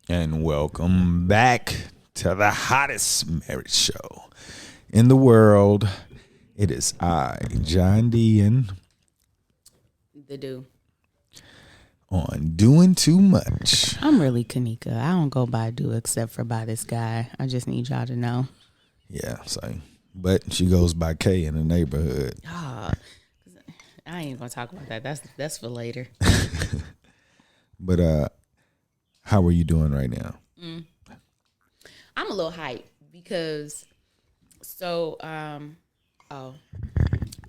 And welcome back to the hottest marriage show in the world. It is I, John D, and The do. on Doing Too Much. I'm really Kanika. I don't go by do except for by this guy. I just need y'all to know. Yeah, same. But she goes by K in the neighborhood. Ah, I ain't gonna talk about that. That's for later. But how are you doing right now? I'm a little hyped because I'm a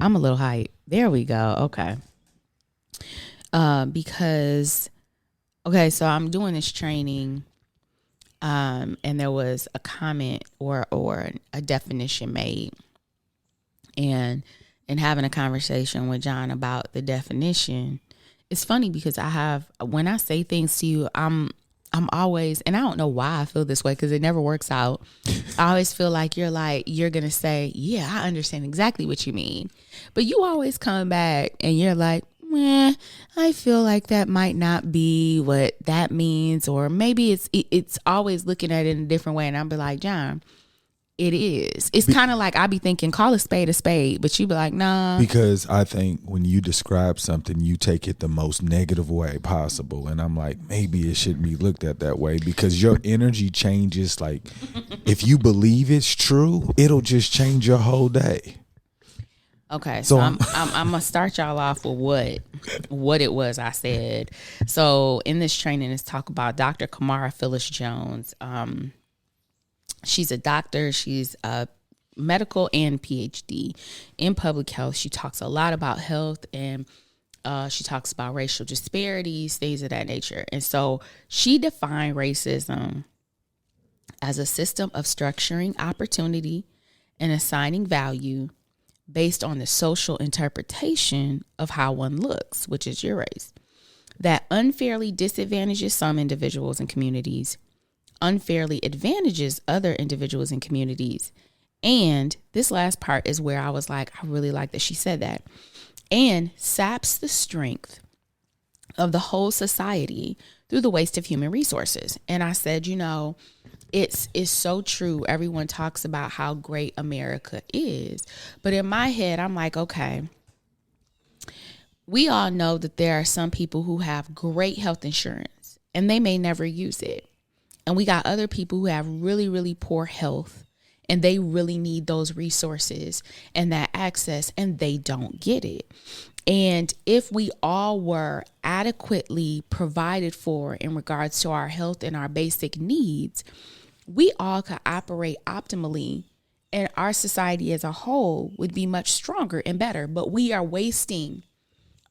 little hyped. There we go. Okay. Because so I'm doing this training, and there was a comment or a definition made, and having a conversation with John about the definition. It's funny because when I say things to you, I'm always, and I don't know why I feel this way because it never works out. I always feel like you're going to say, yeah, I understand exactly what you mean. But you always come back and you're like, I feel like that might not be what that means. Or maybe it's always looking at it in a different way. And I'll be like, John, it is. It's kind of like I be thinking, call a spade, but you be like, nah. Because I think when you describe something, you take it the most negative way possible. And I'm like, maybe it shouldn't be looked at that way because your energy changes. Like, if you believe it's true, it'll just change your whole day. Okay, so I'm gonna start y'all off with what it was I said. So in this training, it's talk about Dr. Kamara Phyllis Jones. She's a doctor. She's a medical and PhD in public health. She talks a lot about health, and she talks about racial disparities, things of that nature. And so she defined racism as a system of structuring opportunity and assigning value based on the social interpretation of how one looks, which is your race, that unfairly disadvantages some individuals and communities, unfairly advantages other individuals and communities. And this last part is where I was like, I really like that she said that, and saps the strength of the whole society through the waste of human resources. And I said, it's so true. Everyone talks about how great America is. But in my head, I'm like, okay, we all know that there are some people who have great health insurance and they may never use it. And we got other people who have really, really poor health and they really need those resources and that access and they don't get it. And if we all were adequately provided for in regards to our health and our basic needs, we all could operate optimally and our society as a whole would be much stronger and better. But we are wasting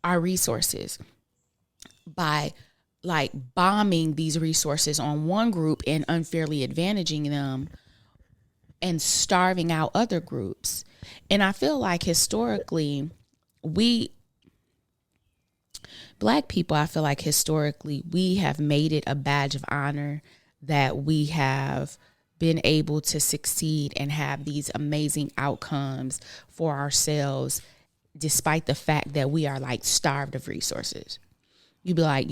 our resources by bombing these resources on one group and unfairly advantaging them and starving out other groups. And I feel like historically, Black people, we have made it a badge of honor that we have been able to succeed and have these amazing outcomes for ourselves, despite the fact that we are starved of resources. You'd be like,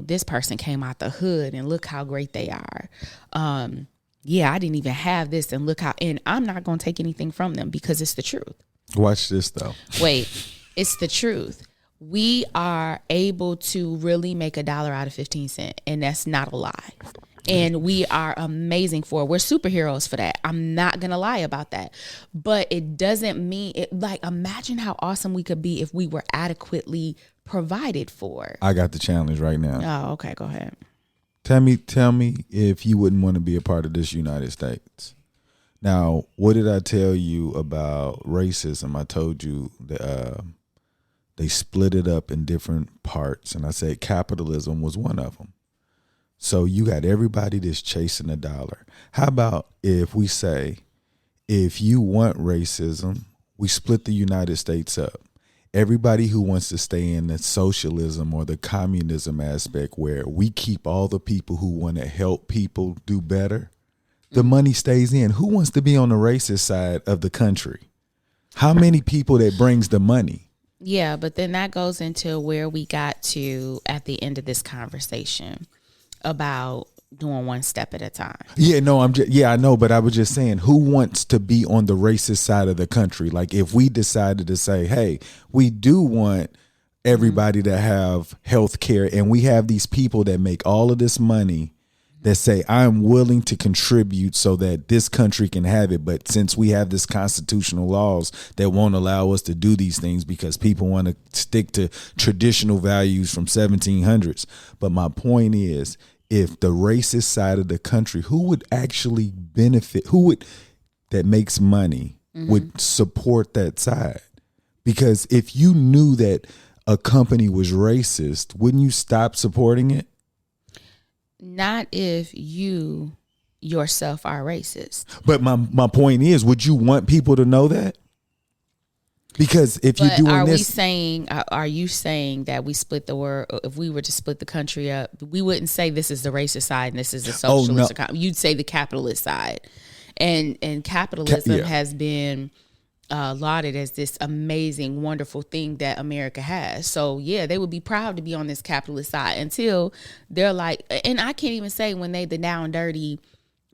this person came out the hood and look how great they are. I didn't even have this and look how, and I'm not going to take anything from them because it's the truth. Watch this though. Wait, it's the truth. We are able to really make $1 out of 15 cents, and that's not a lie. And we are amazing for it. We're superheroes for that. I'm not going to lie about that. But it doesn't mean it. Imagine how awesome we could be if we were adequately provided for. I got the challenge right now. Oh, okay. Go ahead. Tell me if you wouldn't want to be a part of this United States. Now, what did I tell you about racism? I told you that they split it up in different parts, and I said capitalism was one of them. So you got everybody that's chasing a dollar. How about if we say, if you want racism, we split the United States up. Everybody who wants to stay in the socialism or the communism aspect where we keep all the people who want to help people do better, the money stays in. Who wants to be on the racist side of the country? How many people that brings the money? Yeah, but then that goes into where we got to at the end of this conversation about doing one step at a time. Yeah, no, I know, but I was just saying, who wants to be on the racist side of the country? Like, if we decided to say, hey, we do want everybody to have health care, and we have these people that make all of this money that say, I'm willing to contribute so that this country can have it. But since we have this constitutional laws that won't allow us to do these things because people want to stick to traditional values from 1700s. But my point is, if the racist side of the country, who would actually benefit, that makes money would support that side? Because if you knew that a company was racist, wouldn't you stop supporting it? Not if you yourself are racist. But my point is, would you want people to know that? Because if you're doing are you saying that we split the word? If we were to split the country up, we wouldn't say this is the racist side and this is the socialist. Oh, no. You'd say the capitalist side, and capitalism has been lauded as this amazing, wonderful thing that America has. So yeah, they would be proud to be on this capitalist side until they're like, and I can't even say when they the down and dirty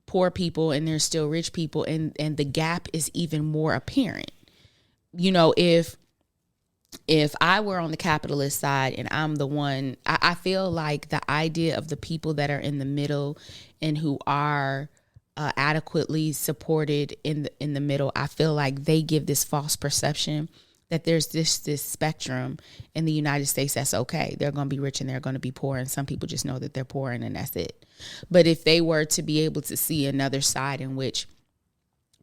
poor people and there's still rich people, and the gap is even more apparent. You know, if I were on the capitalist side and I'm the one, I feel like the idea of the people that are in the middle and who are adequately supported in the middle, I feel like they give this false perception that there's this spectrum in the United States that's okay. They're going to be rich and they're going to be poor, and some people just know that they're poor and that's it. But if they were to be able to see another side in which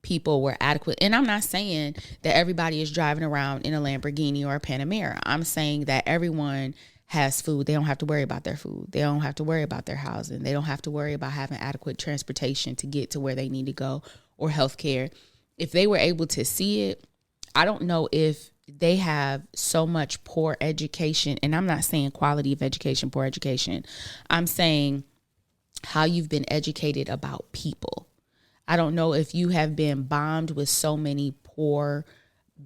people were adequate, and I'm not saying that everybody is driving around in a Lamborghini or a Panamera. I'm saying that everyone has food. They don't have to worry about their food. They don't have to worry about their housing. They don't have to worry about having adequate transportation to get to where they need to go, or health care. If they were able to see it, I don't know if they have so much poor education. And I'm not saying quality of education, poor education. I'm saying how you've been educated about people. I don't know if you have been bombed with so many poor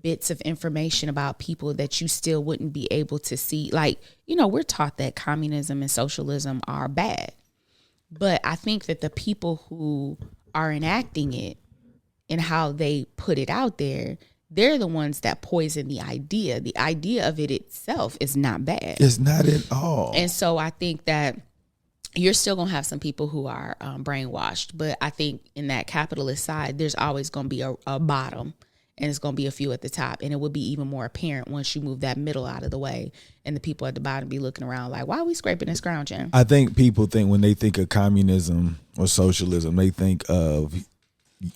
bits of information about people that you still wouldn't be able to see. Like, you know, we're taught that communism and socialism are bad. But I think that the people who are enacting it and how they put it out there, they're the ones that poison the idea. The idea of it itself is not bad. It's not at all. And so I think that you're still going to have some people who are brainwashed. But I think in that capitalist side, there's always going to be a bottom. And it's going to be a few at the top. And it will be even more apparent once you move that middle out of the way. And the people at the bottom be looking around like, why are we scraping and scrounging? I think people think when they think of communism or socialism, they think of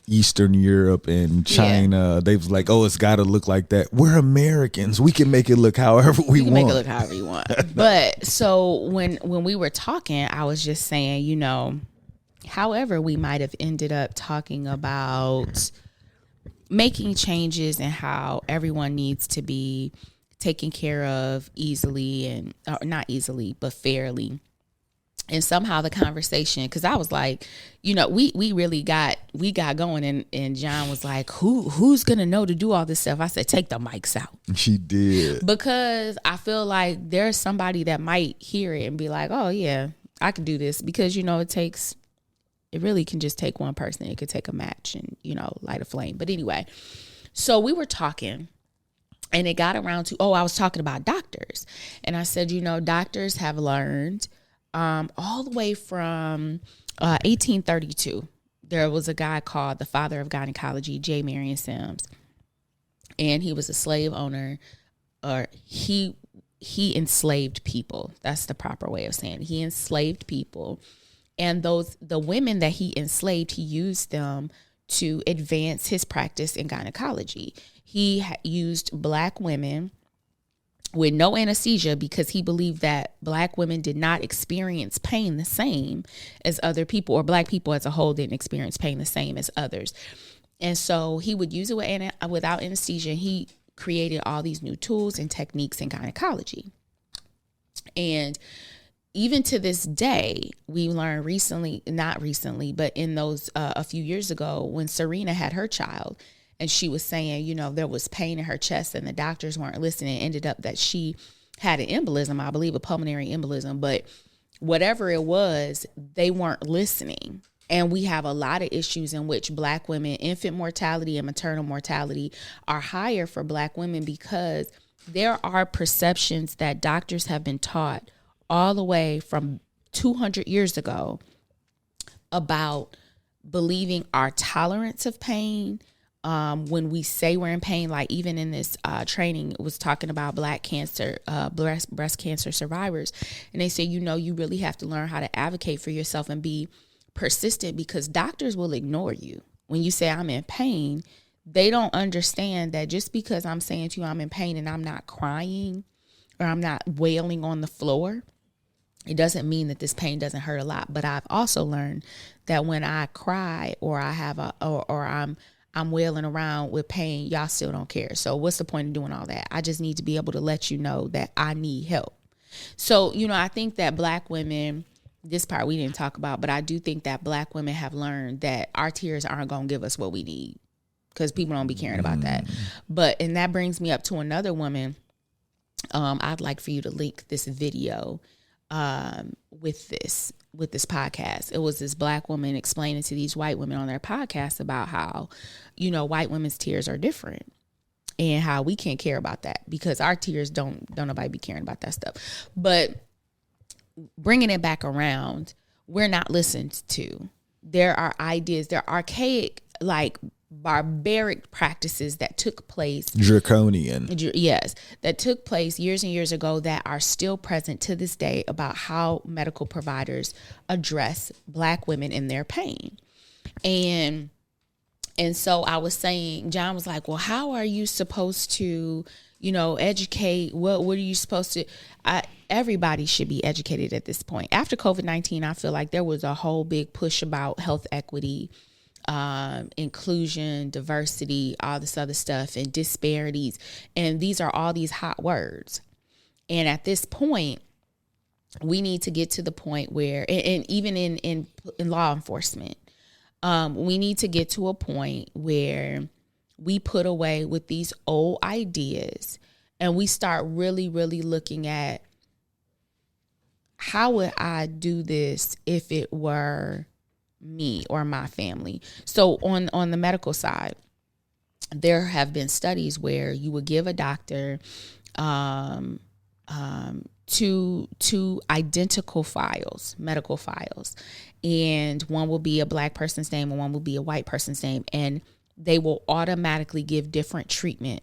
Eastern Europe and China. Yeah. They was like, oh, it's got to look like that. We're Americans. We can make it look however we want. Make it look however you want. But so when we were talking, I was just saying, you know, however we might have ended up talking about making changes and how everyone needs to be taken care of easily, and not easily, but fairly. And somehow the conversation, because I was like, you know, we really got going, and John was like, who's gonna know to do all this stuff? I said, take the mics out. She did. Because I feel like there's somebody that might hear it and be like, oh yeah, I can do this. Because, you know, it really can just take one person. It could take a match and, you know, light a flame. But anyway, so we were talking, and it got around to, I was talking about doctors. And I said, you know, doctors have learned all the way from 1832. There was a guy called the father of gynecology, J. Marion Sims. And he was a slave owner, or he enslaved people. That's the proper way of saying it. He enslaved people. And the women that he enslaved, he used them to advance his practice in gynecology. He used black women with no anesthesia because he believed that black women did not experience pain the same as other people, or black people as a whole didn't experience pain the same as others. And so he would use it without anesthesia. He created all these new tools and techniques in gynecology. And even to this day, we learned not recently, but in those a few years ago, when Serena had her child, and she was saying, you know, there was pain in her chest and the doctors weren't listening. It ended up that she had an embolism, I believe a pulmonary embolism. But whatever it was, they weren't listening. And we have a lot of issues in which Black women, infant mortality and maternal mortality are higher for Black women because there are perceptions that doctors have been taught all the way from 200 years ago about believing our tolerance of pain. When we say we're in pain, like even in this training, it was talking about breast cancer survivors. And they say, you really have to learn how to advocate for yourself and be persistent, because doctors will ignore you. When you say I'm in pain, they don't understand that just because I'm saying to you I'm in pain and I'm not crying or I'm not wailing on the floor, it doesn't mean that this pain doesn't hurt a lot. But I've also learned that when I cry or I have I'm wailing around with pain, y'all still don't care. So what's the point of doing all that? I just need to be able to let you know that I need help. So, I think that Black women, this part we didn't talk about, but I do think that Black women have learned that our tears aren't going to give us what we need, because people don't be caring about that. And that brings me up to another woman. I'd like for you to link this video with this podcast. It was this Black woman explaining to these white women on their podcast about how, white women's tears are different and how we can't care about that because our tears don't nobody be caring about that stuff. But bringing it back around, we're not listened to. There are ideas, there are archaic, like barbaric practices that took place. Draconian. Yes, that took place years and years ago that are still present to this day about how medical providers address Black women in their pain. And so I was saying, John was like, well, how are you supposed to, educate? What are you supposed to? Everybody should be educated at this point. After COVID-19, I feel like there was a whole big push about health equity, inclusion, diversity, all this other stuff, and disparities. And these are all these hot words. And at this point, we need to get to the point where, and even in law enforcement, we need to get to a point where we put away with these old ideas and we start really, really looking at how would I do this if it were me or my family. So on the medical side, there have been studies where you would give a doctor two identical files, medical files, and one will be a Black person's name and one will be a white person's name, and they will automatically give different treatment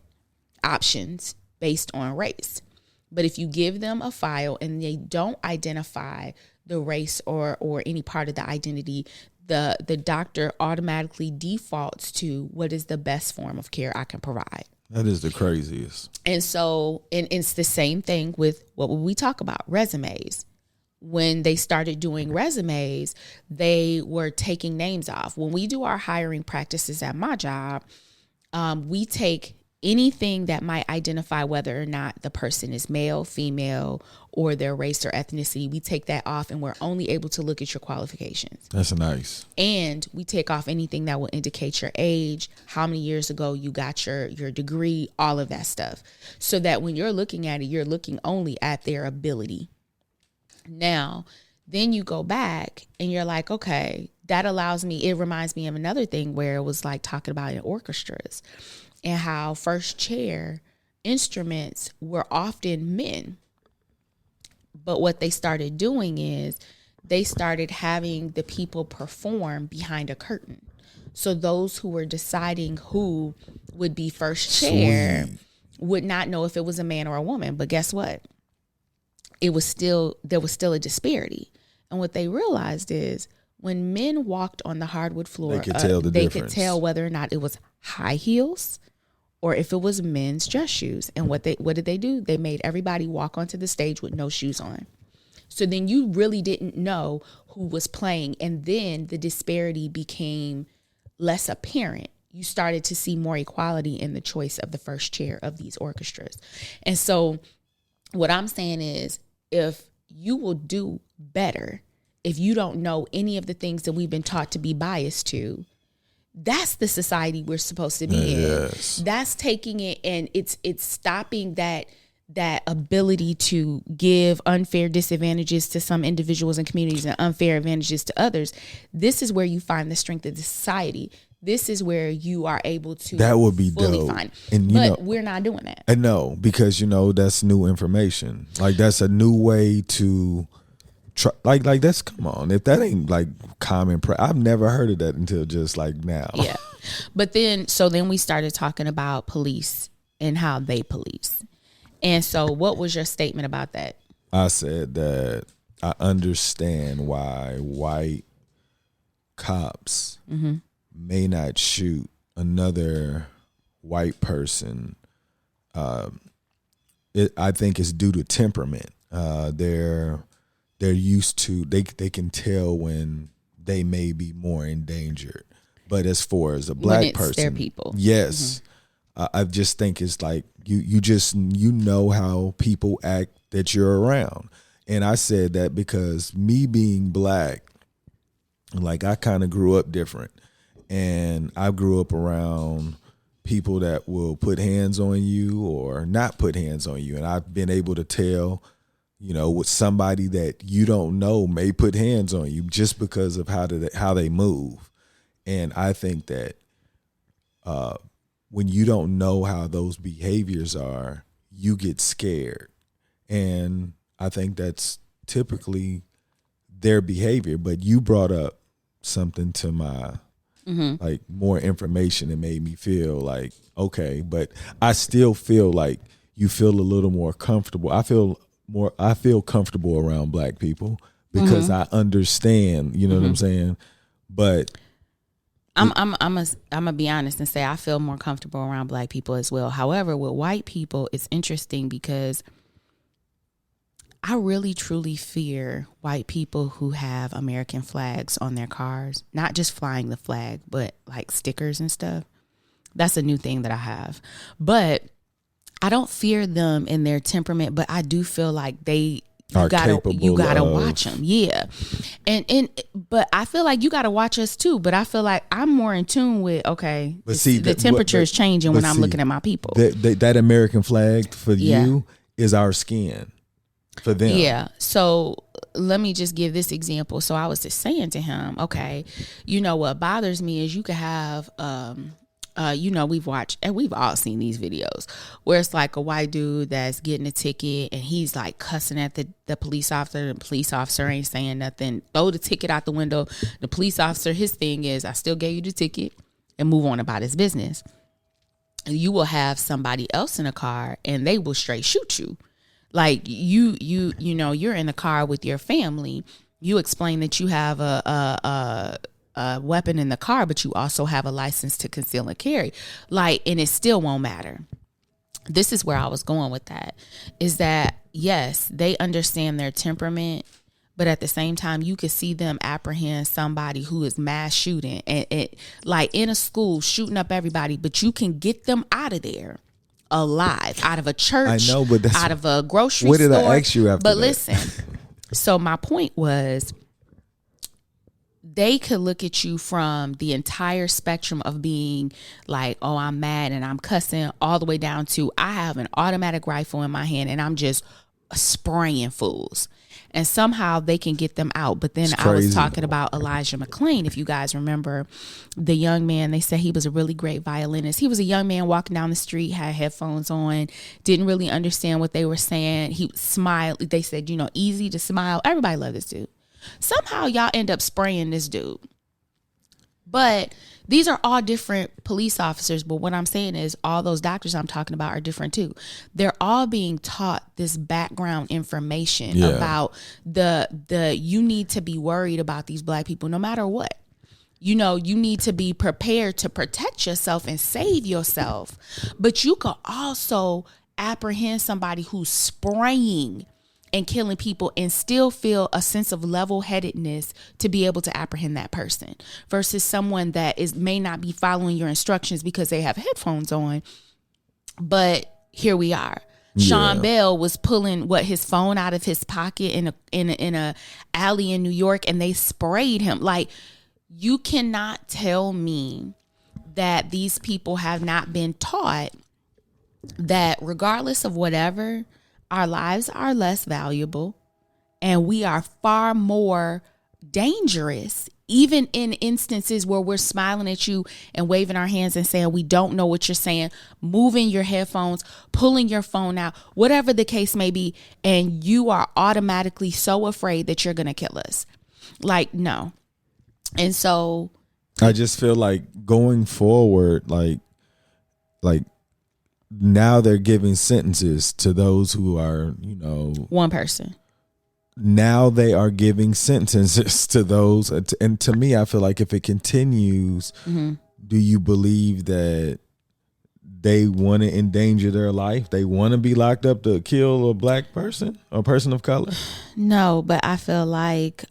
options based on race. But if you give them a file and they don't identify the race or any part of the identity, the doctor automatically defaults to what is the best form of care I can provide. That is the craziest. And so, and it's the same thing with what we talk about, resumes. When they started doing resumes, they were taking names off. When we do our hiring practices at my job, we take anything that might identify whether or not the person is male, female, or their race or ethnicity. We take that off and we're only able to look at your qualifications. That's nice. And we take off anything that will indicate your age, how many years ago you got your degree, all of that stuff. So that when you're looking at it, you're looking only at their ability. Now, then you go back and you're like, okay, that allows me, it reminds me of another thing where it was like talking about in orchestras and how first chair instruments were often men. But what they started doing is they started having the people perform behind a curtain. So those who were deciding who would be first chair would not know if it was a man or a woman. But guess what? There was still a disparity. And what they realized is when men walked on the hardwood floor, they could tell whether or not it was high heels or if it was men's dress shoes. And what did they do? They made everybody walk onto the stage with no shoes on. So then you really didn't know who was playing. And then the disparity became less apparent. You started to see more equality in the choice of the first chair of these orchestras. And so what I'm saying is, if you will do better, if you don't know any of the things that we've been taught to be biased to, that's the society we're supposed to be in. That's taking it and it's stopping that that ability to give unfair disadvantages to some individuals and communities and unfair advantages to others, this is where you find the strength of the society. This is where you are able to that would be fully dope. find. And but we're not doing that. I know, because that's new information. Like that's a new way to try. Like that's, come on, if that ain't like common I've never heard of that until just like now. Yeah. But then we started talking about police and how they police. And so what was your statement about that? I said that I understand why white cops may not shoot another white person. I think it's due to temperament. They're used to, they can tell when they may be more endangered. But as far as a black person, their people. Yes. I just think it's like you know how people act that you're around. And I said that because me being black, like I kind of grew up different. And I grew up around people that will put hands on you or not put hands on you. And I've been able to tell, with somebody that you don't know may put hands on you just because of how they move. And I think that when you don't know how those behaviors are, you get scared. And I think that's typically their behavior. But you brought up something to my, like more information that made me feel like, okay, but I still feel like you feel a little more comfortable. I feel comfortable around black people because I understand, you know what I'm saying? But I'm gonna be honest and say I feel more comfortable around black people as well. However, with white people, it's interesting because I really truly fear white people who have American flags on their cars, not just flying the flag, but like stickers and stuff. That's a new thing that I have. But I don't fear them in their temperament, but I do feel like you gotta watch them. Yeah. But I feel like you gotta watch us too. But I feel like I'm more in tune with, okay, the temperature is changing when I'm looking at my people. That American flag for you is our skin for them. Yeah. So let me just give this example. So I was just saying to him, okay, what bothers me is you could have, we've watched and we've all seen these videos where it's like a white dude that's getting a ticket and he's like cussing at the police officer. The police officer ain't saying nothing. Throw the ticket out the window. The police officer, his thing is, I still gave you the ticket, and move on about his business. You will have somebody else in a car and they will straight shoot you. Like you're in a car with your family. You explain that you have a weapon in the car, but you also have a license to conceal and carry. And it still won't matter. This is where I was going with that, is that, yes, they understand their temperament, but at the same time, you could see them apprehend somebody who is mass shooting and like in a school shooting up everybody, but you can get them out of there alive, out of a church, I know, but out of a grocery store. What did I ask you after that? But listen, so my point was, they could look at you from the entire spectrum of being like, oh, I'm mad and I'm cussing, all the way down to I have an automatic rifle in my hand and I'm just spraying fools. And somehow they can get them out. But then I was talking about Elijah McClain. If you guys remember the young man, they said he was a really great violinist. He was a young man walking down the street, had headphones on, didn't really understand what they were saying. He smiled. They said, easy to smile. Everybody loved this dude. Somehow y'all end up spraying this dude. But these are all different police officers. But what I'm saying is all those doctors I'm talking about are different too. They're all being taught this background information about the you need to be worried about these black people no matter what. You need to be prepared to protect yourself and save yourself. But you could also apprehend somebody who's spraying and killing people and still feel a sense of level-headedness to be able to apprehend that person versus someone that may not be following your instructions because they have headphones on. But here we are. Yeah. Sean Bell was pulling his phone out of his pocket in a alley in New York, and they sprayed him. Like, you cannot tell me that these people have not been taught that regardless of whatever, our lives are less valuable and we are far more dangerous, even in instances where we're smiling at you and waving our hands and saying we don't know what you're saying, moving your headphones, pulling your phone out, whatever the case may be, and you are automatically so afraid that you're going to kill us. Like, no. And so I just feel like going forward, like now they're giving sentences to those who are, one person. Now they are giving sentences to those. And to me, I feel like if it continues, do you believe that they want to endanger their life? They want to be locked up to kill a black person or person of color? No, but I feel like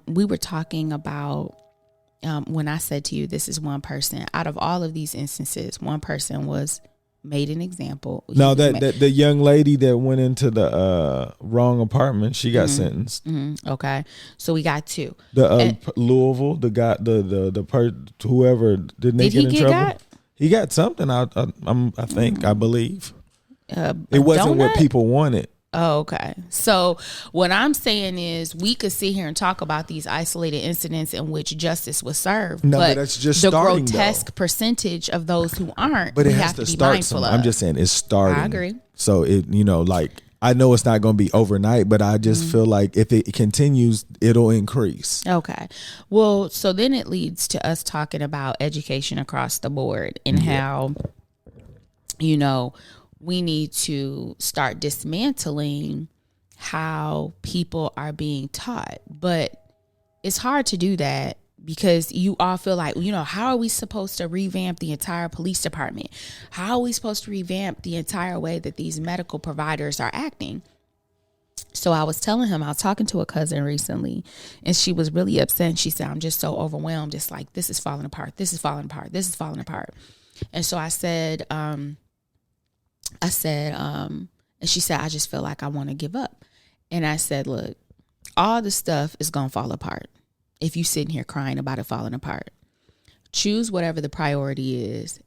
we were talking about when I said to you, this is one person. Out of all of these instances, one person was made an example. No, the young lady that went into the wrong apartment, she got sentenced. Okay, so we got two. The Louisville, the guy, whoever didn't they get in trouble? Got? He got something. I believe it wasn't what people wanted. Oh, okay. So what I'm saying is we could sit here and talk about these isolated incidents in which justice was served. No, but that's just the starting, grotesque percentage of those who aren't. But it has to start somewhere. I'm just saying it's starting. I agree. So it, like I know it's not going to be overnight, but I just feel like if it continues, it'll increase. Okay. Well, so then it leads to us talking about education across the board and how, we need to start dismantling how people are being taught. But it's hard to do that because you all feel like, how are we supposed to revamp the entire police department? How are we supposed to revamp the entire way that these medical providers are acting? So I was telling him, I was talking to a cousin recently and she was really upset. And she said, I'm just so overwhelmed. It's like, this is falling apart. This is falling apart. This is falling apart. And so I said, and she said, I just feel like I want to give up. And I said, look, all the stuff is going to fall apart if you sitting here crying about it falling apart. Choose whatever the priority is.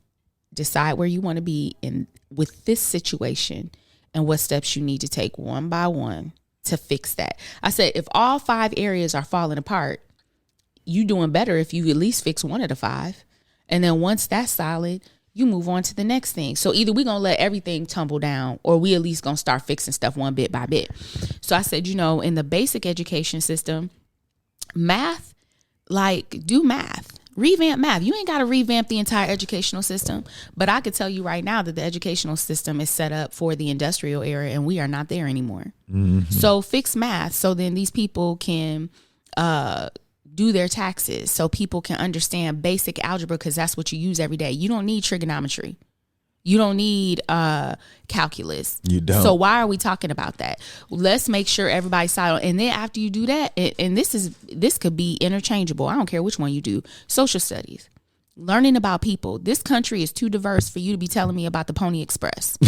Decide where you want to be in with this situation and what steps you need to take one by one to fix that. I said, if all 5 areas are falling apart, you doing better if you at least fix one of the 5. And then once that's solid, you move on to the next thing. So either we're going to let everything tumble down or we at least going to start fixing stuff one bit by bit. So I said, in the basic education system, math, do math, revamp math. You ain't got to revamp the entire educational system. But I could tell you right now that the educational system is set up for the industrial era and we are not there anymore. So fix math so then these people can do their taxes so people can understand basic algebra because that's what you use every day. You don't need trigonometry. You don't need calculus. You don't. So why are we talking about that? Let's make sure everybody's silent. And then after you do that, and this could be interchangeable. I don't care which one you do. Social studies. Learning about people. This country is too diverse for you to be telling me about the Pony Express.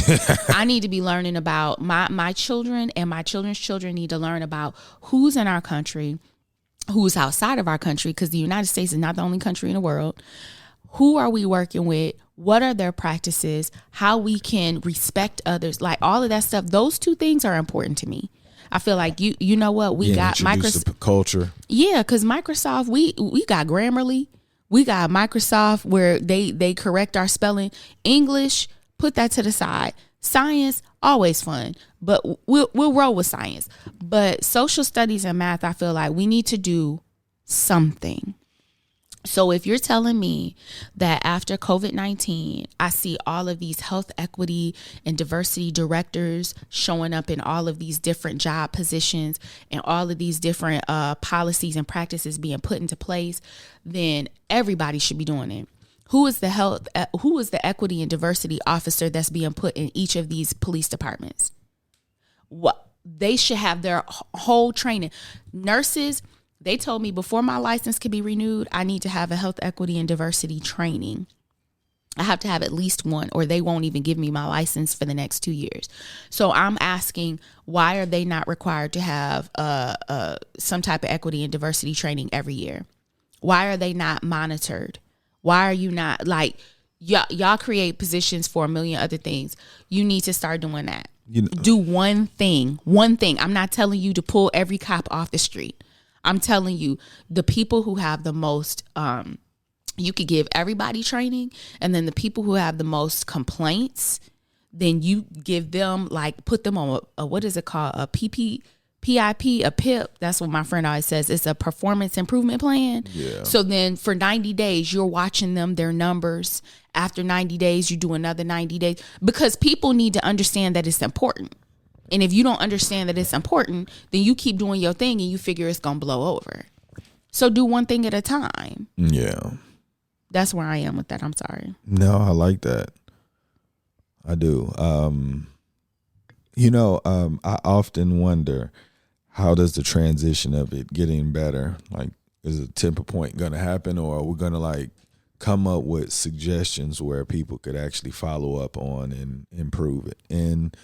I need to be learning about my children and my children's children need to learn about who's in our country, who's outside of our country, because the United States is not the only country in the world. Who are we working with? What are their practices? How we can respect others? Like all of that stuff. Those 2 things are important to me. I feel like you know what we got Microsoft culture. Yeah, because Microsoft we got Grammarly, we got Microsoft where they correct our spelling. English, put that to the side. Science, always fun, but we'll roll with science. But social studies and math, I feel like we need to do something. So if you're telling me that after COVID-19, I see all of these health equity and diversity directors showing up in all of these different job positions and all of these different policies and practices being put into place, then everybody should be doing it. Who is the equity and diversity officer that's being put in each of these police departments? What they should have their whole training. Nurses, they told me before my license could be renewed, I need to have a health equity and diversity training. I have to have at least one or they won't even give me my license for the next 2 years. So I'm asking, why are they not required to have some type of equity and diversity training every year? Why are they not monitored? Why are you not y'all create positions for a million other things? You need to start doing that. Do one thing. One thing. I'm not telling you to pull every cop off the street. I'm telling you, the people who have the most, you could give everybody training, and then the people who have the most complaints, then you give them, like, put them on a what is it called? A PIP, a PIP. That's what my friend always says. It's a performance improvement plan. Yeah. So then for 90 days, you're watching them, their numbers. After 90 days, you do another 90 days, because people need to understand that it's important. And if you don't understand that it's important, then you keep doing your thing and you figure it's going to blow over. So do one thing at a time. Yeah. That's where I am with that. I'm sorry. No, I like that. I do. I often wonder, how does the transition of it getting better, like, is a tipping point going to happen, or are we going to like come up with suggestions where people could actually follow up on and improve it? And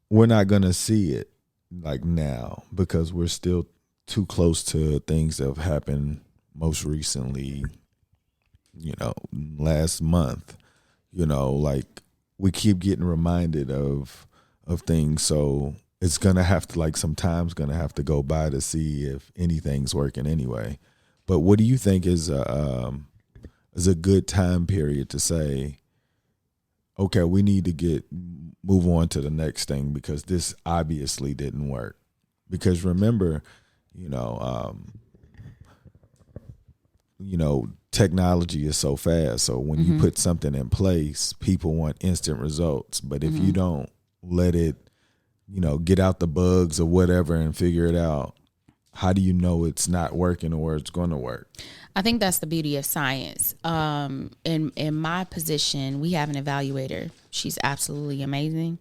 we're not going to see it like now, because we're still too close to things that have happened most recently, last month. Like, we keep getting reminded of things. So it's going to have to, like, some time's going to have to go by to see if anything's working anyway. But what do you think is a good time period to say, okay, we need to move on to the next thing, because this obviously didn't work? Because remember, technology is so fast. So when you put something in place, people want instant results. But if you don't let it, get out the bugs or whatever and figure it out, how do you know it's not working or it's going to work? I think that's the beauty of science. In my position, we have an evaluator. She's absolutely amazing.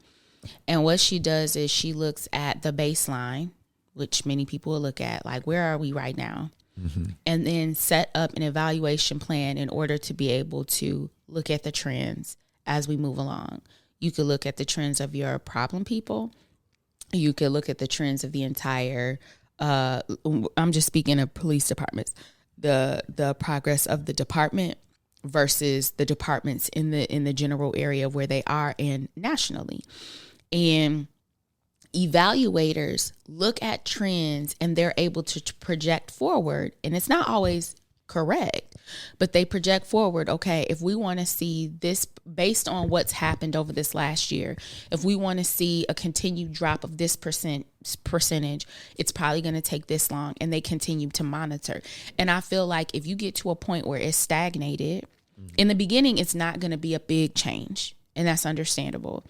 And what she does is she looks at the baseline, which many people will look at, like, where are we right now? And then set up an evaluation plan in order to be able to look at the trends as we move along. You could look at the trends of your problem people. You could look at the trends of the entire, I'm just speaking of police departments, the progress of the department versus the departments in the general area where they are and nationally. And evaluators look at trends and they're able to project forward. And it's not always correct, but they project forward. Okay, if we want to see this based on what's happened over this last year, if we want to see a continued drop of this percentage, it's probably going to take this long, and they continue to monitor. And I feel like if you get to a point where it's stagnated, in the beginning, it's not going to be a big change, and that's understandable.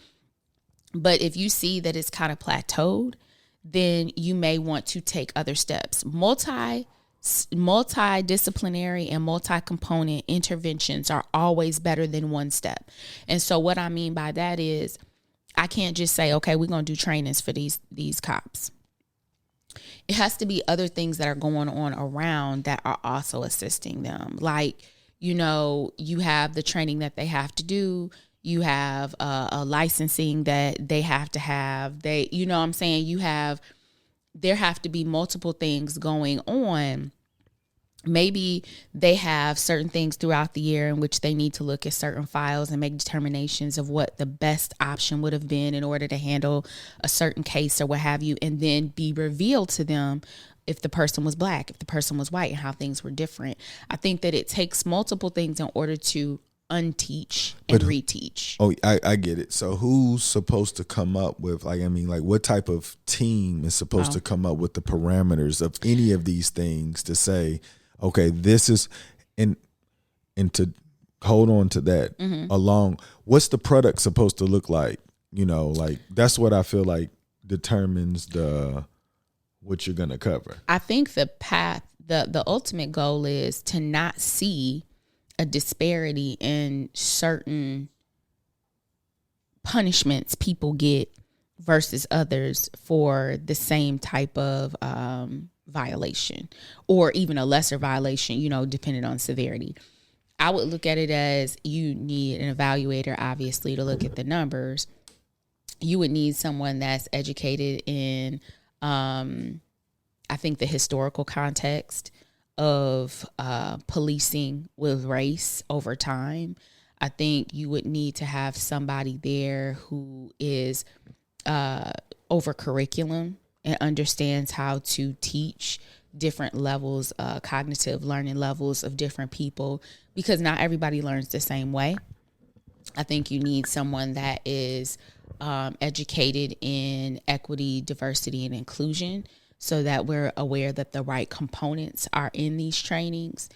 But if you see that it's kind of plateaued, then you may want to take other steps. Multidisciplinary and multi-component interventions are always better than one step. And so what I mean by that is, I can't just say, okay, we're going to do trainings for these cops. It has to be other things that are going on around that are also assisting them. Like, you have the training that they have to do. You have a licensing that they have to have. There have to be multiple things going on. Maybe they have certain things throughout the year in which they need to look at certain files and make determinations of what the best option would have been in order to handle a certain case or what have you, and then be revealed to them if the person was black, if the person was white, and how things were different. I think that it takes multiple things in order to unteach and reteach. Oh, I get it. So who's supposed to come up with, what type of team is supposed to come up with the parameters of any of these things to say, okay, this is, and to hold on to that along, what's the product supposed to look like? That's what I feel like determines what you're going to cover. I think the path, the ultimate goal is to not see a disparity in certain punishments people get versus others for the same type of violation, or even a lesser violation, depending on severity. I would look at it as, you need an evaluator, obviously, to look at the numbers. You would need someone that's educated in, I think, the historical context of policing with race over time. I think you would need to have somebody there who is over curriculum and understands how to teach different levels, cognitive learning levels of different people, because not everybody learns the same way. I think you need someone that is educated in equity, diversity, and inclusion, so that we're aware that the right components are in these trainings.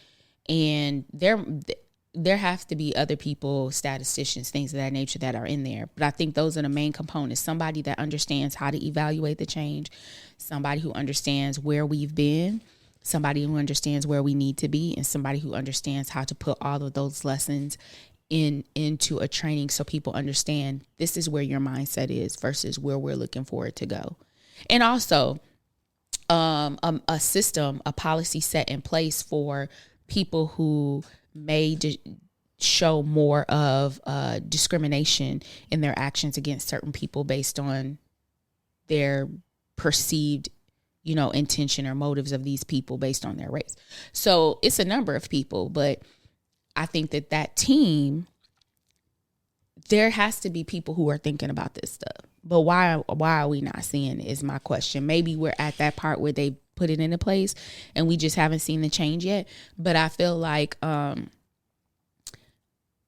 And there have to be other people, statisticians, things of that nature that are in there. But I think those are the main components. Somebody that understands how to evaluate the change, somebody who understands where we've been, somebody who understands where we need to be, and somebody who understands how to put all of those lessons into a training so people understand this is where your mindset is versus where we're looking for it to go. And also a system, a policy set in place for people who may show more of discrimination in their actions against certain people based on their perceived, intention or motives of these people based on their race. So it's a number of people, but I think that team, there has to be people who are thinking about this stuff. But why are we not seeing it is my question. Maybe we're at that part where they put it into place and we just haven't seen the change yet. But I feel like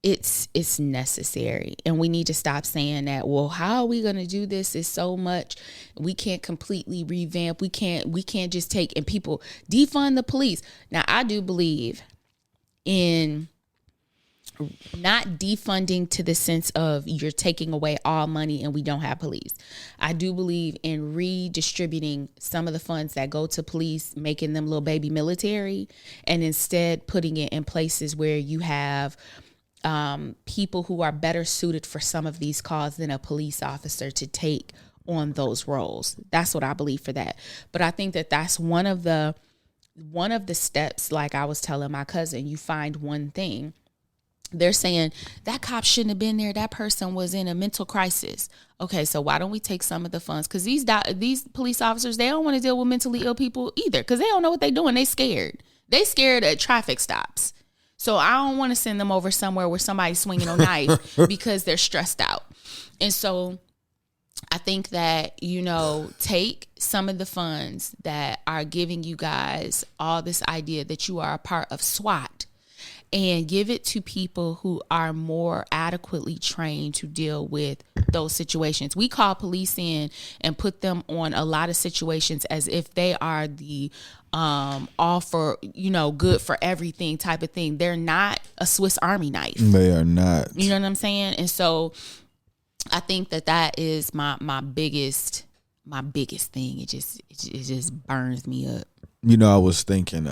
it's necessary, and we need to stop saying that, well, how are we going to do this? Is so much. We can't completely revamp. We can't just take and people defund the police. Now, I do believe in not defunding to the sense of you're taking away all money and we don't have police. I do believe in redistributing some of the funds that go to police, making them little baby military, and instead putting it in places where you have people who are better suited for some of these calls than a police officer to take on those roles. That's what I believe for that. But I think that that's one of the steps. Like I was telling my cousin, you find one thing. They're saying that cop shouldn't have been there. That person was in a mental crisis. Okay, so why don't we take some of the funds? Because these police officers, they don't want to deal with mentally ill people either, because they don't know what they're doing. They scared. They scared at traffic stops. So I don't want to send them over somewhere where somebody's swinging a knife because they're stressed out. And so I think that, take some of the funds that are giving you guys all this idea that you are a part of SWAT, and give it to people who are more adequately trained to deal with those situations. We call police in and put them on a lot of situations as if they are the all for, good for everything type of thing. They're not a Swiss Army knife. They are not. You know what I'm saying? And so I think that is my biggest thing. It just burns me up. I was thinking,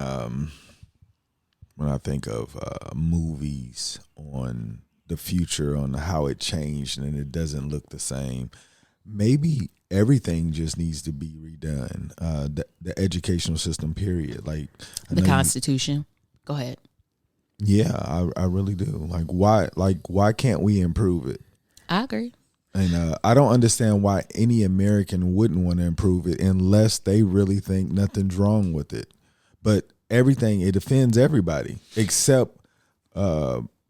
when I think of movies on the future, on how it changed and it doesn't look the same, maybe everything just needs to be redone. The educational system, period. Like the Constitution. Go ahead. Yeah, I really do. Why can't we improve it? I agree. And I don't understand why any American wouldn't want to improve it unless they really think nothing's wrong with it. But everything, it offends everybody except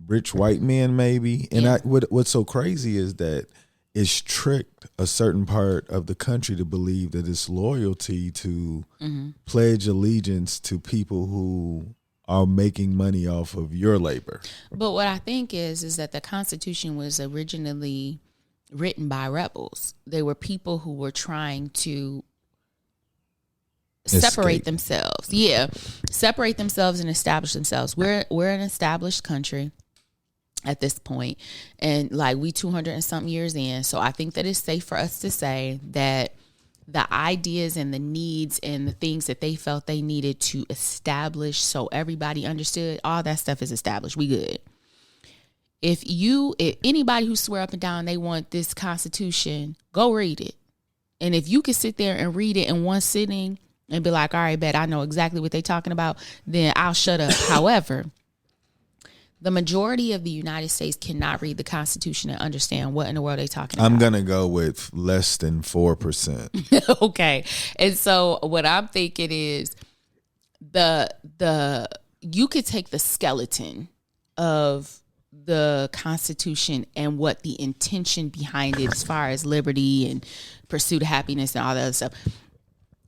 rich white men, maybe. And yeah. What's so crazy is that it's tricked a certain part of the country to believe that it's loyalty to pledge allegiance to people who are making money off of your labor. But what I think is that the Constitution was originally written by rebels. They were people who were trying to separate themselves. Yeah. Separate themselves and establish themselves. We're an established country at this point, and we 200 and something years in. So I think that it's safe for us to say that the ideas and the needs and the things that they felt they needed to establish so everybody understood, all that stuff is established. We good. If anybody who swear up and down they want this Constitution, go read it. And if you can sit there and read it in one sitting and be like, all right, bet I know exactly what they're talking about, then I'll shut up. However, the majority of the United States cannot read the Constitution and understand what in the world they're talking about. I'm going to go with less than 4%. Okay. And so what I'm thinking is you could take the skeleton of the Constitution and what the intention behind it as far as liberty and pursuit of happiness and all that other stuff,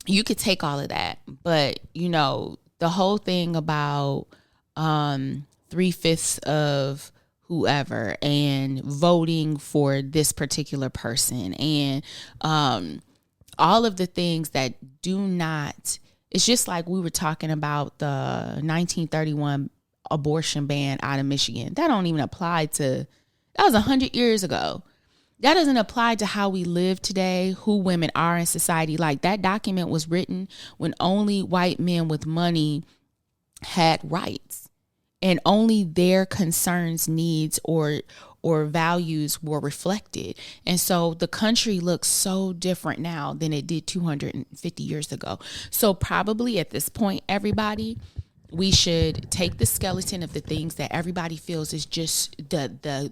you could take all of that. But, you know, the whole thing about 3/5 of whoever and voting for this particular person and all of the things that do not, it's just like we were talking about the 1931 abortion ban out of Michigan. That don't even apply to, that was 100 years ago. That doesn't apply to how we live today, who women are in society. Like, that document was written when only white men with money had rights and only their concerns, needs, or values were reflected. And so the country looks so different now than it did 250 years ago. So probably at this point, everybody, we should take the skeleton of the things that everybody feels is just the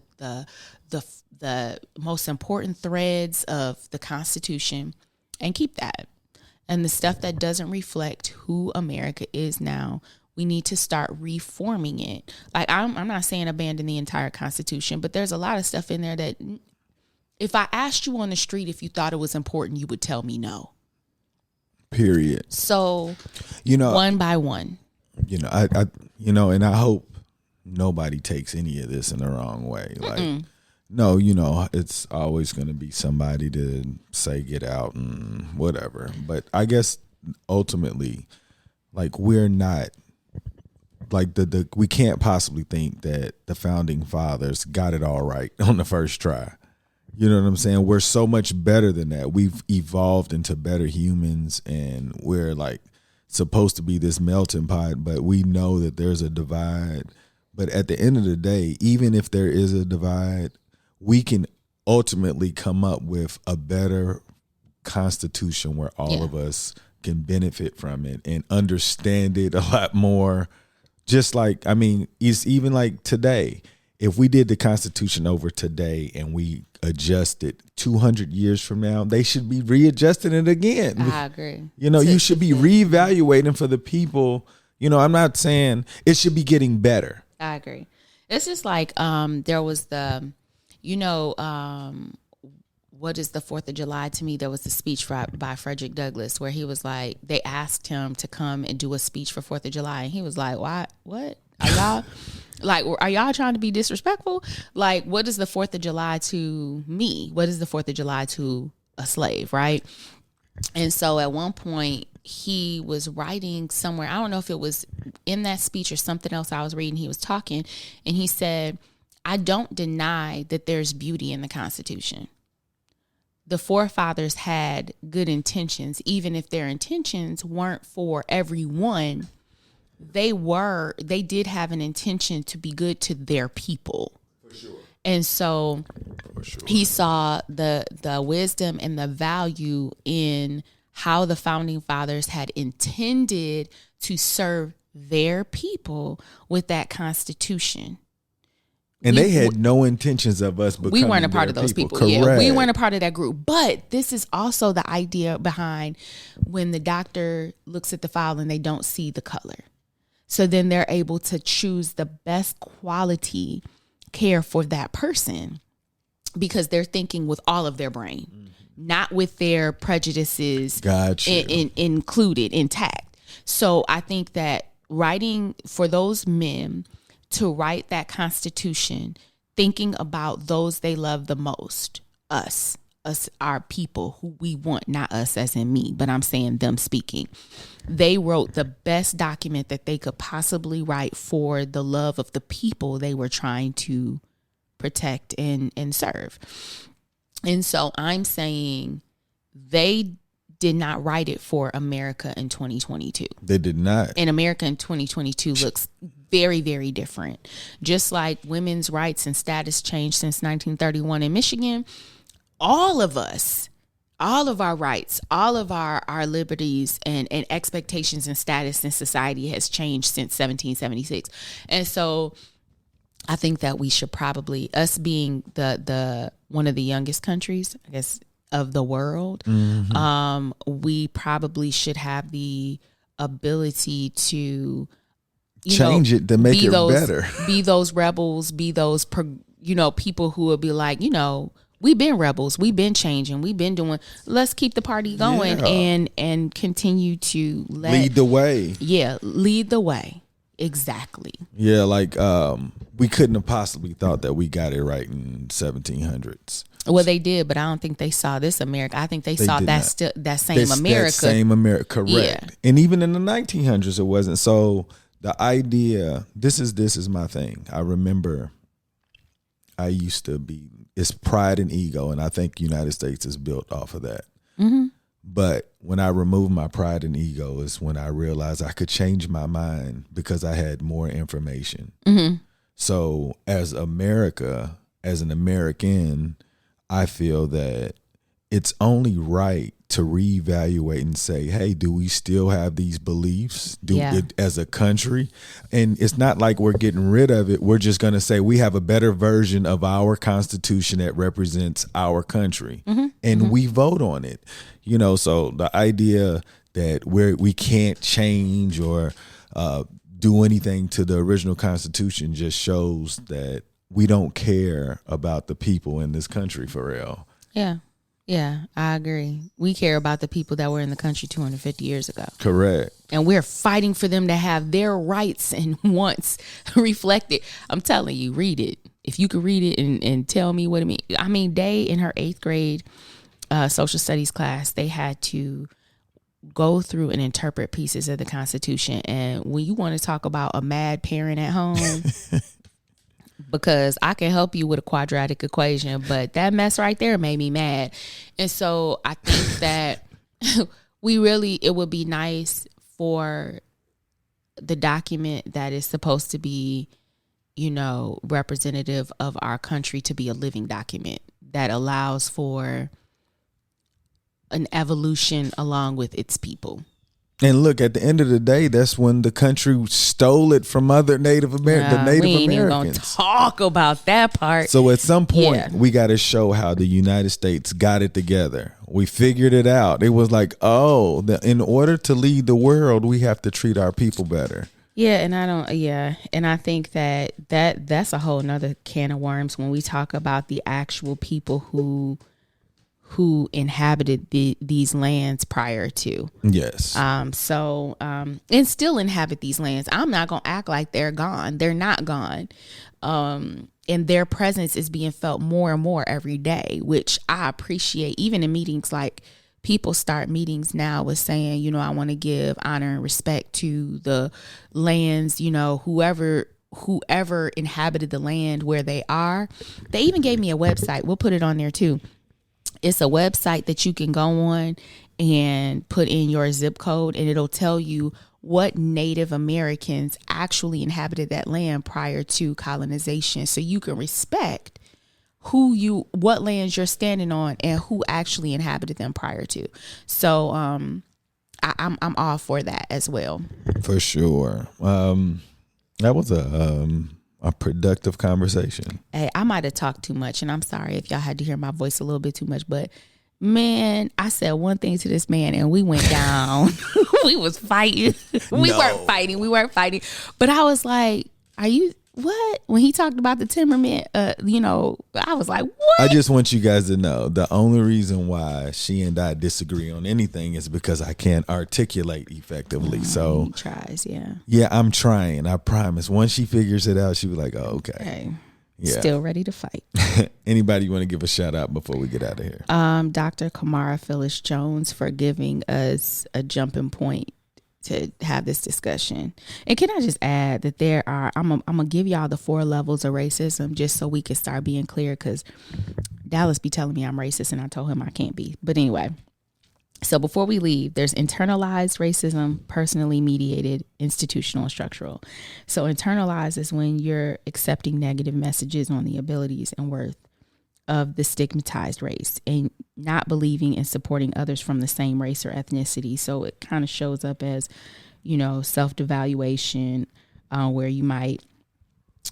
most important threads of the Constitution and keep that. And the stuff that doesn't reflect who America is now, we need to start reforming it. Like, I'm not saying abandon the entire Constitution, but there's a lot of stuff in there that if I asked you on the street if you thought it was important, you would tell me no. Period. So, you know, one by one. You know, I and I hope nobody takes any of this in the wrong way. Like, no, you know, it's always going to be somebody to say get out and whatever. But I guess ultimately, like, we're not, like, we can't possibly think that the founding fathers got it all right on the first try. You know what I'm saying? We're so much better than that. We've evolved into better humans, and we're like supposed to be this melting pot, but we know that there's a divide. But at the end of the day, even if there is a divide, we can ultimately come up with a better constitution where all of us can benefit from it and understand it a lot more. Just like, I mean, it's even like today, if we did the Constitution over today and we adjust it 200 years from now, they should be readjusting it again. I agree. You know, you should be reevaluating for the people. You know, I'm not saying it should be getting better. I agree. It's just like there was the, you know, what is the 4th of July to me? There was the speech by Frederick Douglass where he was like, they asked him to come and do a speech for 4th of July. And he was like, why? What? Are y'all like, are y'all trying to be disrespectful? Like, what is the 4th of July to me? What is the 4th of July to a slave? Right. And so at one point he was writing somewhere, I don't know if it was in that speech or something else I was reading, he was talking and he said, I don't deny that there's beauty in the Constitution. The forefathers had good intentions, even if their intentions weren't for everyone. They did have an intention to be good to their people. For sure. And so he saw the wisdom and the value in how the founding fathers had intended to serve their people with that Constitution. And they had no intentions of us becoming we weren't a part of those people. Correct. Yeah, we weren't a part of that group. But this is also the idea behind when the doctor looks at the file and they don't see the color. So then they're able to choose the best quality care for that person because they're thinking with all of their brain, not with their prejudices included, intact. So I think that writing for those men to write that Constitution, thinking about those they love the most, us, our people who we want, not us as in me, but I'm saying them speaking. They wrote the best document that they could possibly write for the love of the people they were trying to protect and serve. And so I'm saying they did not write it for America in 2022. They did not. And America in 2022 looks very, very different. Just like women's rights and status changed since 1931 in Michigan, all of us, all of our rights, all of our liberties and expectations and status in society has changed since 1776. And so I think that we should probably, us being the one of the youngest countries, I guess, of the world, we probably should have the ability to change it to make it better. Be those rebels, be those, people who will be like, we've been rebels, we've been changing, we've been doing, let's keep the party going and continue to lead the way. Yeah, lead the way. Exactly. Yeah, like we couldn't have possibly thought that we got it right in 1700s. Well, they did, but I don't think they saw this America. I think they saw that same America. That same America, correct. Yeah. And even in the 1900s, it wasn't. So the idea, this is my thing. I remember I used to be, it's pride and ego, and I think United States is built off of that. Mm-hmm. But when I removed my pride and ego is when I realized I could change my mind because I had more information. Mm-hmm. So as America, as an American, I feel that it's only right to reevaluate and say, hey, do we still have these beliefs as a country? And it's not like we're getting rid of it. We're just going to say we have a better version of our Constitution that represents our country. Mm-hmm. And we vote on it. So the idea that we can't change or do anything to the original Constitution just shows that we don't care about the people in this country for real. Yeah, I agree. We care about the people that were in the country 250 years ago. Correct. And we're fighting for them to have their rights and wants reflected. I'm telling you, read it. If you could read it and tell me what it means. I mean, Day in her 8th grade social studies class, they had to go through and interpret pieces of the Constitution. And when you want to talk about a mad parent at home... because I can help you with a quadratic equation, but that mess right there made me mad. And so I think that it would be nice for the document that is supposed to be, representative of our country to be a living document that allows for an evolution along with its people. And look, at the end of the day, that's when the country stole it from other Native Americans. The Native Americans. We ain't even gonna talk about that part. So at some point, we got to show how the United States got it together. We figured it out. It was like, in order to lead the world, we have to treat our people better. Yeah, and I think that's a whole nother can of worms when we talk about the actual people who inhabited these lands prior to. Yes. And still inhabit these lands. I'm not going to act like they're gone. They're not gone. And their presence is being felt more and more every day, which I appreciate. Even in meetings, like people start meetings now with saying, I want to give honor and respect to the lands, whoever inhabited the land where they are. They even gave me a website. We'll put it on there too. It's a website that you can go on and put in your zip code, and it'll tell you what Native Americans actually inhabited that land prior to colonization. So you can respect what lands you're standing on and who actually inhabited them prior to. So I'm all for that as well. For sure. That was a productive conversation. Hey, I might have talked too much, and I'm sorry if y'all had to hear my voice a little bit too much, but man, I said one thing to this man and we went down. We was fighting. We weren't fighting. But I was like, are you what? When he talked about the temperament, I was like, what? I just want you guys to know the only reason why she and I disagree on anything is because I can't articulate effectively. So he tries, yeah. Yeah, I'm trying. I promise. Once she figures it out, she'll be like, oh, okay. Hey, yeah. Still ready to fight. Anybody you want to give a shout out before we get out of here? Dr. Kamara Phyllis Jones for giving us a jumping point to have this discussion. And can I just add that I'm gonna give y'all the 4 levels of racism just so we can start being clear, because Dallas be telling me I'm racist and I told him I can't be. But anyway, so before we leave, there's internalized racism, personally mediated, institutional, and structural. So internalized is when you're accepting negative messages on the abilities and worth of the stigmatized race and not believing and supporting others from the same race or ethnicity. So it kind of shows up as, self-devaluation, where you might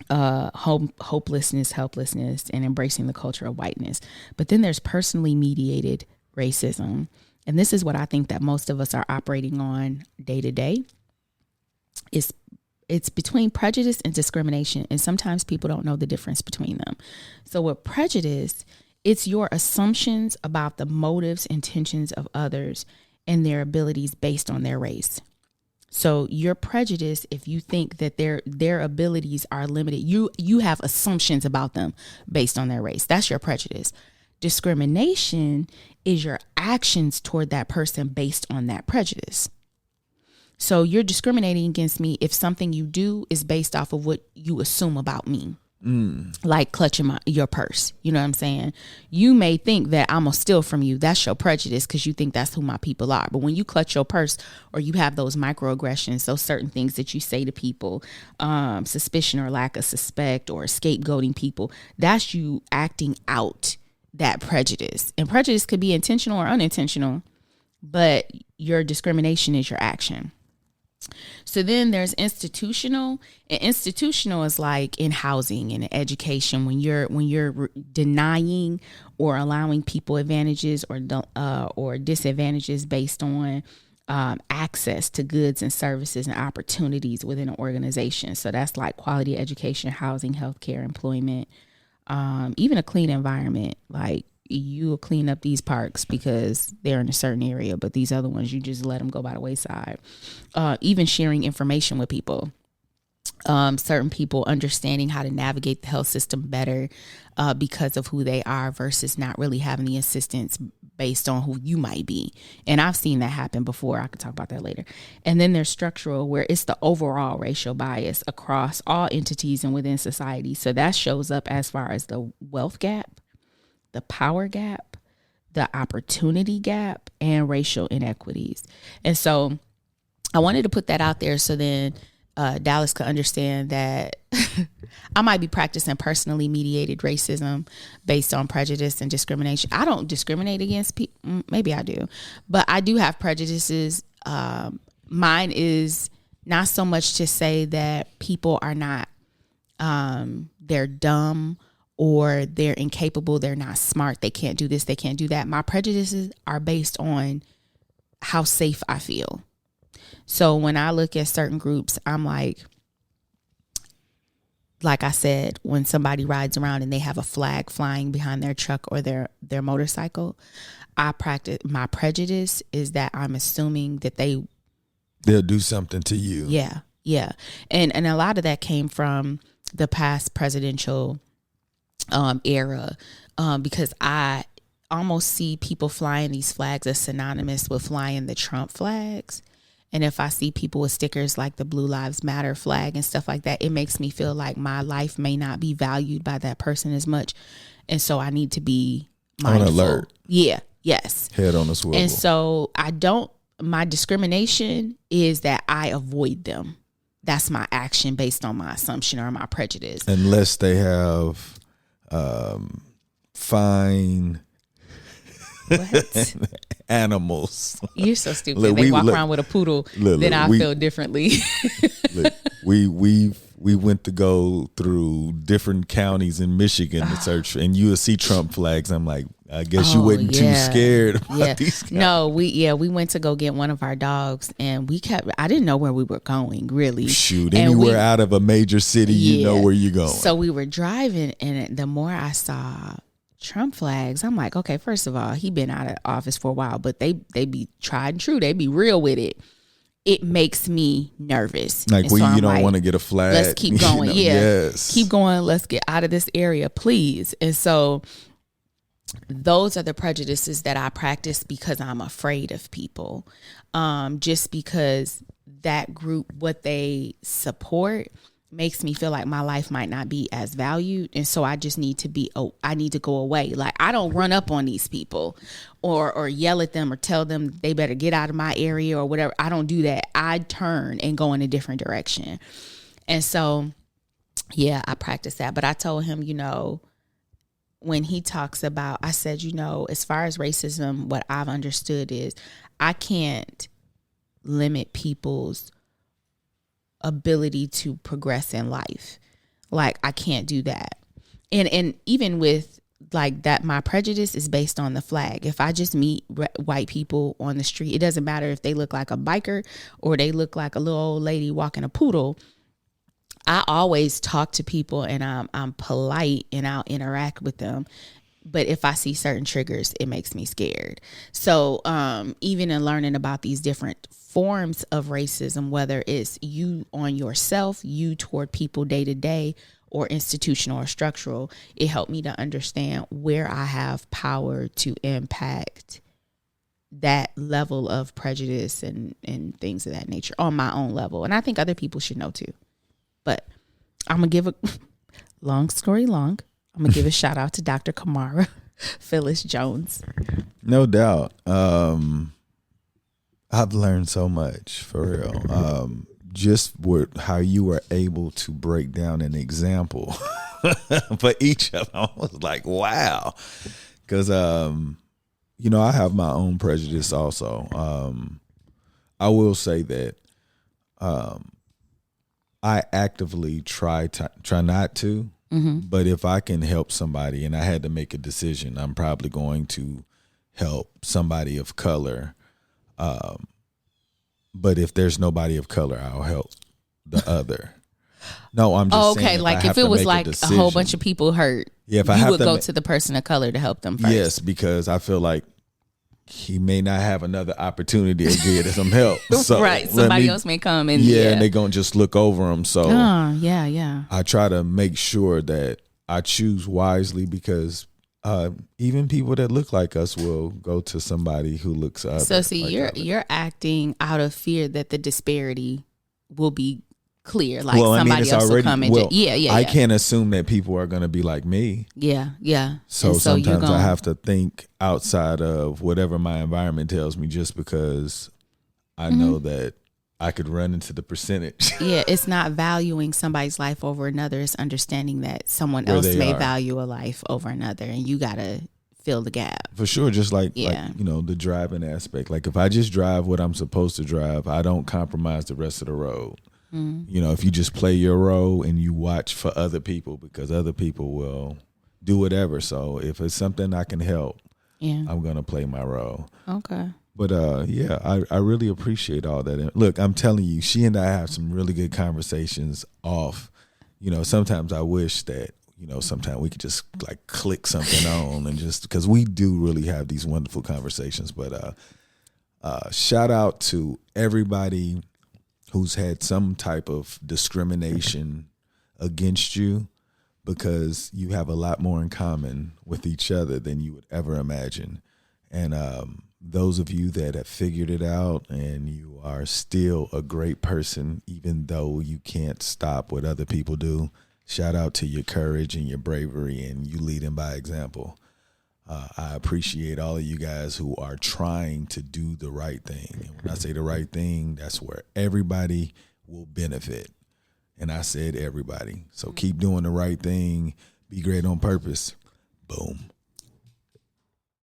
hopelessness, helplessness, and embracing the culture of whiteness. But then there's personally mediated racism. And this is what I think that most of us are operating on day to day, is it's between prejudice and discrimination. And sometimes people don't know the difference between them. So with prejudice, it's your assumptions about the motives, intentions of others and their abilities based on their race. So your prejudice, if you think that their abilities are limited, you have assumptions about them based on their race. That's your prejudice. Discrimination is your actions toward that person based on that prejudice. So you're discriminating against me if something you do is based off of what you assume about me. Like clutching your purse. You know what I'm saying? You may think that I'm going to steal from you. That's your prejudice because you think that's who my people are. But when you clutch your purse or you have those microaggressions, those certain things that you say to people, suspicion or lack of suspect or scapegoating people, that's you acting out that prejudice. And prejudice could be intentional or unintentional, but your discrimination is your action. So then there's institutional, and institutional is like in housing and education when you're denying or allowing people advantages or disadvantages based on access to goods and services and opportunities within an organization. So that's like quality education, housing, healthcare, employment, even a clean environment. Like you will clean up these parks because they're in a certain area, but these other ones, you just let them go by the wayside. Even sharing information with people. Certain people understanding how to navigate the health system better because of who they are versus not really having the assistance based on who you might be. And I've seen that happen before. I could talk about that later. And then there's structural, where it's the overall racial bias across all entities and within society. So that shows up as far as the wealth gap, the power gap, the opportunity gap, and racial inequities. And so I wanted to put that out there so then Dallas could understand that I might be practicing personally mediated racism based on prejudice and discrimination. I don't discriminate against people. Maybe I do, but I do have prejudices. Mine is not so much to say that people are not, they're dumb or they're incapable, they're not smart, they can't do this, they can't do that. My prejudices are based on how safe I feel. So when I look at certain groups, I'm like I said, when somebody rides around and they have a flag flying behind their truck or their motorcycle, my prejudice is that I'm assuming that they'll do something to you. Yeah. Yeah. And a lot of that came from the past presidential era, because I almost see people flying these flags as synonymous with flying the Trump flags. And if I see people with stickers like the Blue Lives Matter flag and stuff like that, it makes me feel like my life may not be valued by that person as much. And so I need to be mindful. On alert. Yeah. Yes. Head on the swivel. And so my discrimination is that I avoid them. That's my action based on my assumption or my prejudice. Unless they have fine animals. You're so stupid. Look, they walk around with a poodle, then I feel differently. Look, we went to go through different counties in Michigan to search, and you will see Trump flags. I'm like, I guess you wasn't too scared about these guys. No, we went to go get one of our dogs, and I didn't know where we were going, really. Shoot, anywhere out of a major city, you know where you're going. So we were driving, and the more I saw Trump flags, I'm like, okay, first of all, he been out of office for a while, but they be tried and true. They be real with it. It makes me nervous. Like, well, you don't want to get a flag. Let's keep going. Yes. Keep going. Let's get out of this area, please. And so those are the prejudices that I practice because I'm afraid of people. Just because that group, what they support, makes me feel like my life might not be as valued. And so I just need to I need to go away. Like, I don't run up on these people or yell at them or tell them they better get out of my area or whatever. I don't do that. I turn and go in a different direction. And so, yeah, I practice that. But I told him, when he talks about, I said, as far as racism, what I've understood is I can't limit people's ability to progress in life. Like, I can't do that. And even with like that, my prejudice is based on the flag. If I just meet white people on the street, it doesn't matter if they look like a biker or they look like a little old lady walking a poodle. I always talk to people and I'm polite and I'll interact with them. But if I see certain triggers, it makes me scared. So even in learning about these different forms of racism, whether it's you on yourself, you toward people day to day, or institutional or structural, it helped me to understand where I have power to impact that level of prejudice and things of that nature on my own level. And I think other people should know too. But I'm going to give a long story long. I'm going to give a shout out to Dr. Kamara Phyllis Jones. No doubt. I've learned so much, for real. Just with how you were able to break down an example for each of them. I was like, wow. Because, you know, I have my own prejudice also. I will say that I actively try not to. Mm-hmm. But if I can help somebody and I had to make a decision, I'm probably going to help somebody of color. But if there's nobody of color, I'll help the other. No, I'm just saying. Okay, like if it was like a whole bunch of people hurt, you would go to the person of color to help them first. Yes, because I feel like he may not have another opportunity to get some help. So right, somebody else may come and and they're gonna just look over him. So yeah. I try to make sure that I choose wisely because even people that look like us will go to somebody who looks other. So see, you're acting out of fear that the disparity will be clear. Like somebody else will come and I can't assume that people are going to be like me. Yeah. So sometimes I have to think outside of whatever my environment tells me, just because I know that I could run into the percentage. Yeah, it's not valuing somebody's life over another. It's understanding that someone else may value a life over another, and you got to fill the gap. For sure, just like you know, the driving aspect. Like if I just drive what I'm supposed to drive, I don't compromise the rest of the road. You know, if you just play your role and you watch for other people, because other people will do whatever. So if it's something I can help, I'm going to play my role. Okay. But I really appreciate all that. And look, I'm telling you, she and I have some really good conversations off. You know, sometimes I wish that, you know, sometimes we could just like click something on and just, because we do really have these wonderful conversations. But shout out to everybody who's had some type of discrimination against you, because you have a lot more in common with each other than you would ever imagine. And those of you that have figured it out and you are still a great person, even though you can't stop what other people do, shout out to your courage and your bravery and you leading by example. I appreciate all of you guys who are trying to do the right thing. And when I say the right thing, that's where everybody will benefit. And I said everybody. So keep doing the right thing. Be great on purpose. Boom.